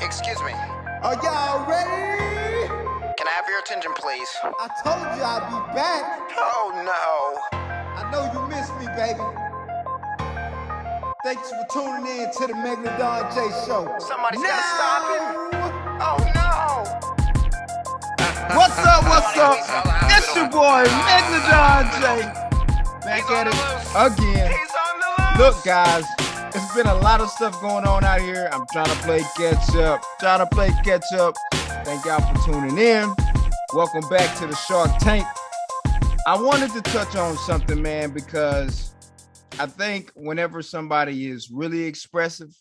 Excuse me. Are y'all ready? Can I have your attention, please? I told you I'd be back. Oh, no. I know you missed me, baby. Thanks for tuning in to the Megalodon J Show. Somebody's gotta stop him. Oh, no. What's up? What's up? It's your boy, Megalodon J. Back He's at on it the loose. again. He's on the loose. Look, guys, it's been a lot of stuff going on out here. I'm trying to play catch up. Thank y'all for tuning in. Welcome back to the Shark Tank. I wanted to touch on something, man, because I think whenever somebody is really expressive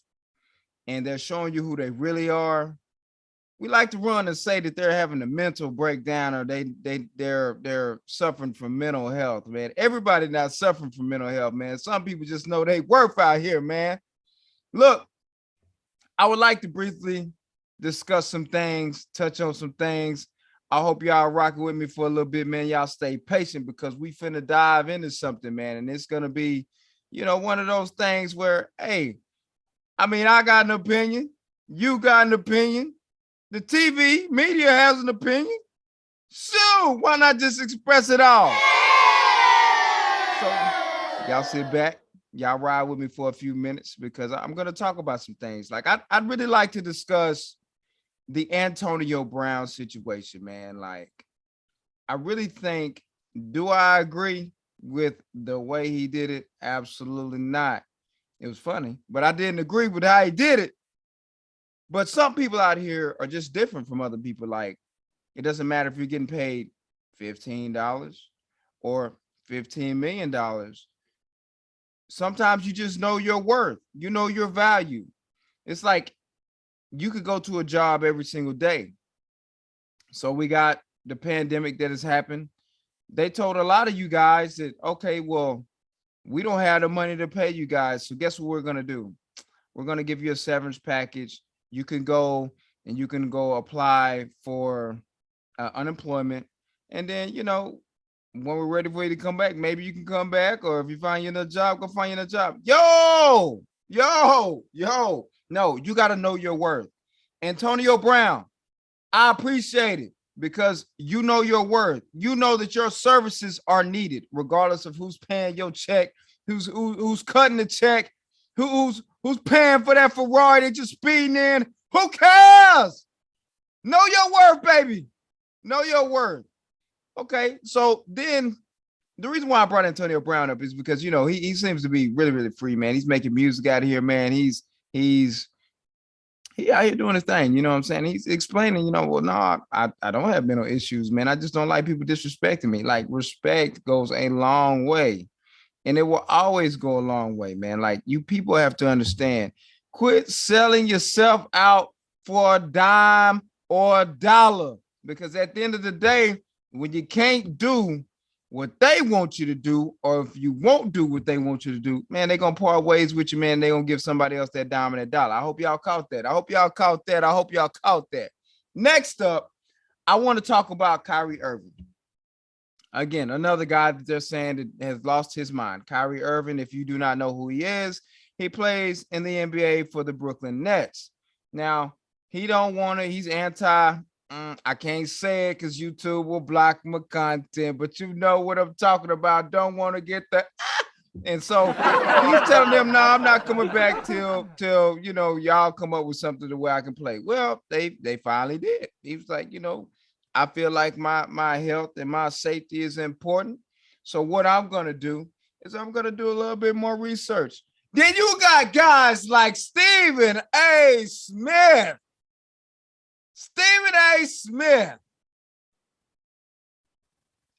and they're showing you who they really are, we like to run and say that they're having a mental breakdown or they're suffering from mental health, man. Everybody not suffering from mental health, man. Some people just know they worth out here, man. Look, I would like to briefly discuss some things, touch on some things. I hope y'all rocking with me for a little bit, man. Y'all stay patient because we finna dive into something, man. And it's gonna be, one of those things where, hey, I got an opinion. You got an opinion. The TV media has an opinion. So why not just express it all? So y'all sit back, y'all ride with me for a few minutes because I'm gonna talk about some things. Like I'd really like to discuss the Antonio Brown situation, man. Like, I really think, do I agree with the way he did it? Absolutely not. It was funny, but I didn't agree with how he did it. But some people out here are just different from other people. Like, it doesn't matter if you're getting paid $15 or $15 million. Sometimes you just know your worth. You know your value. It's like you could go to a job every single day. So we got the pandemic that has happened. They told a lot of you guys that, okay, well, we don't have the money to pay you guys. So guess what we're going to do? We're going to give you a severance package. You can go apply for unemployment. And then, when we're ready for you to come back, maybe you can come back. Or if you find you another job, go find you another job. Yo. No, you got to know your worth. Antonio Brown, I appreciate it because you know your worth. You know that your services are needed, regardless of who's paying your check, who's cutting the check, who's paying for that Ferrari that you're speeding in. Who cares? Know your worth, baby. Know your worth. Okay, so then the reason why I brought Antonio Brown up is because, he seems to be really, really free, man. He's making music out here, man. He out here doing his thing, you know what I'm saying? He's explaining, well, no, I don't have mental issues, man. I just don't like people disrespecting me. Like, respect goes a long way. And it will always go a long way, man. Like, you people have to understand, quit selling yourself out for a dime or a dollar. Because at the end of the day, when you can't do what they want you to do, or if you won't do what they want you to do, man, they're going to part ways with you, man. They're going to give somebody else that dime and that dollar. I hope y'all caught that. Next up, I want to talk about Kyrie Irving. Again, another guy that they're saying that has lost his mind. Kyrie Irving, if you do not know who he is, he plays in the NBA for the Brooklyn Nets. Now, he don't want to, he's anti, I can't say it because YouTube will block my content, but you know what I'm talking about. Don't want to get the, and so he's telling them, no, I'm not coming back till y'all come up with something to where I can play. Well, they finally did. He was like, I feel like my health and my safety is important. So what I'm going to do is I'm going to do a little bit more research. Then you got guys like Stephen A. Smith. Stephen A. Smith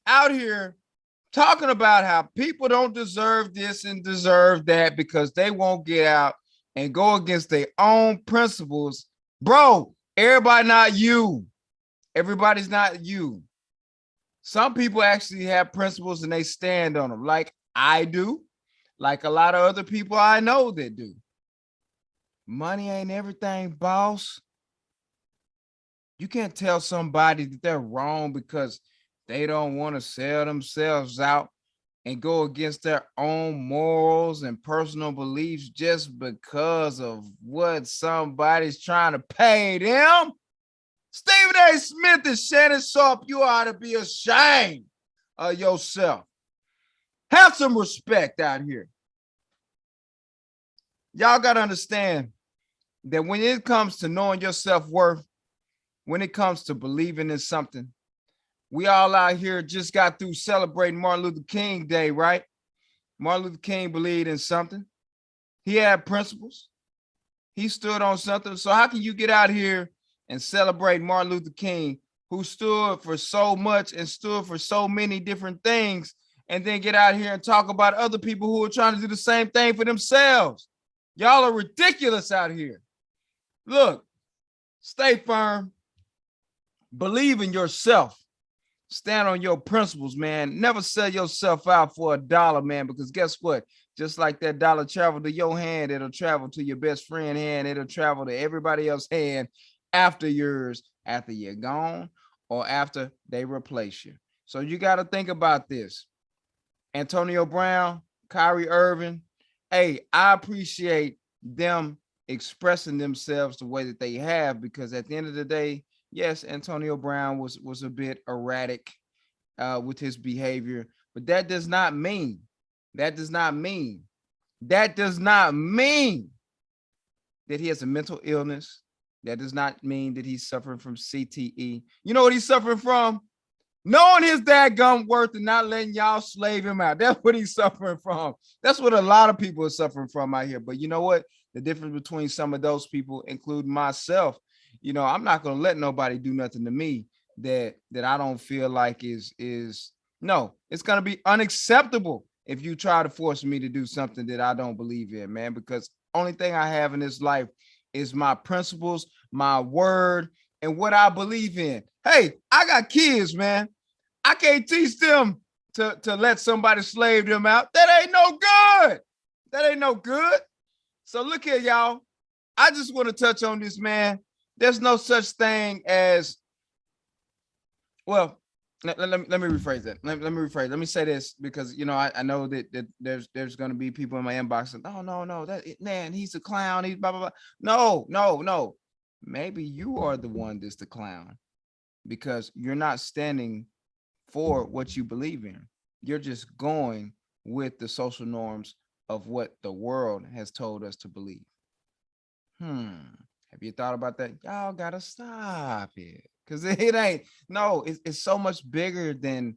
out here talking about how people don't deserve this and deserve that because they won't get out and go against their own principles. Bro, everybody not you. Everybody's not you. Some people actually have principles and they stand on them, like I do, like a lot of other people I know that do. Money ain't everything, boss. You can't tell somebody that they're wrong because they don't want to sell themselves out and go against their own morals and personal beliefs just because of what somebody's trying to pay them. Stephen A. Smith and Shannon Sharp, you ought to be ashamed of yourself. Have some respect out here. Y'all got to understand that when it comes to knowing your self-worth, when it comes to believing in something, we all out here just got through celebrating Martin Luther King Day, right? Martin Luther King believed in something. He had principles. He stood on something. So how can you get out here and celebrate Martin Luther King, who stood for so much and stood for so many different things, and then get out here and talk about other people who are trying to do the same thing for themselves? Y'all are ridiculous out here. Look, stay firm. Believe in yourself. Stand on your principles, man. Never sell yourself out for $1, man, because guess what? Just like that dollar traveled to your hand, it'll travel to your best friend's hand. It'll travel to everybody else's hand after yours, after you're gone, or after they replace you. So you got to think about this. Antonio Brown, Kyrie Irving, hey, I appreciate them expressing themselves the way that they have, because at the end of the day, yes, Antonio Brown was a bit erratic with his behavior, but that does not mean that he has a mental illness. That does not mean that he's suffering from CTE. You know what he's suffering from? Knowing his dadgum worth and not letting y'all slave him out. That's what he's suffering from. That's what a lot of people are suffering from out here. But you know what? The difference between some of those people, including myself, you know, I'm not going to let nobody do nothing to me that I don't feel like is no, it's going to be unacceptable if you try to force me to do something that I don't believe in, man, because only thing I have in this life is my principles, my word, and what I believe in. Hey, I got kids, man. I can't teach them to let somebody slave them out. That ain't no good. That ain't no good. So look here, y'all. I just want to touch on this, man. There's no such thing as, well, let me rephrase that. Let me rephrase. Let me say this, because, you know, I know that there's going to be people in my inbox and, oh, no, that man, he's a clown. He's blah, blah, blah. No. Maybe you are the one that's the clown, because you're not standing for what you believe in. You're just going with the social norms of what the world has told us to believe. Have you thought about that? Y'all gotta stop it, because it ain't. No, it's so much bigger than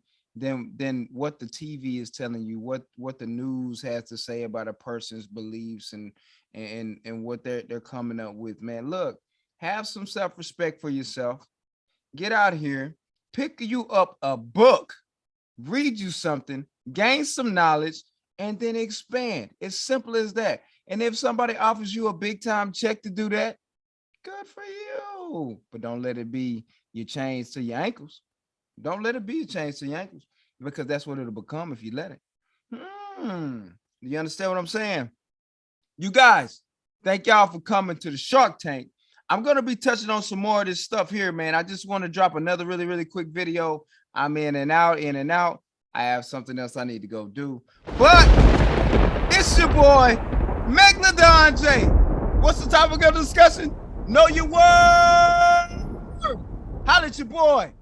what the TV is telling you, what the news has to say about a person's beliefs and what they're coming up with. Man, look, have some self-respect for yourself. Get out here, pick you up a book, read you something, gain some knowledge, and then expand. It's simple as that. And if somebody offers you a big time check to do that, good for you. But don't let it be your chains to your ankles. Don't let it be your chains to your ankles, because that's what it'll become if you let it. Do you understand what I'm saying? You guys, thank y'all for coming to the Shark Tank. I'm going to be touching on some more of this stuff here, man. I just want to drop another really, really quick video. I'm in and out. I have something else I need to go do. But it's your boy, Megalodon J. What's the topic of discussion? Know your word. Holla at your boy.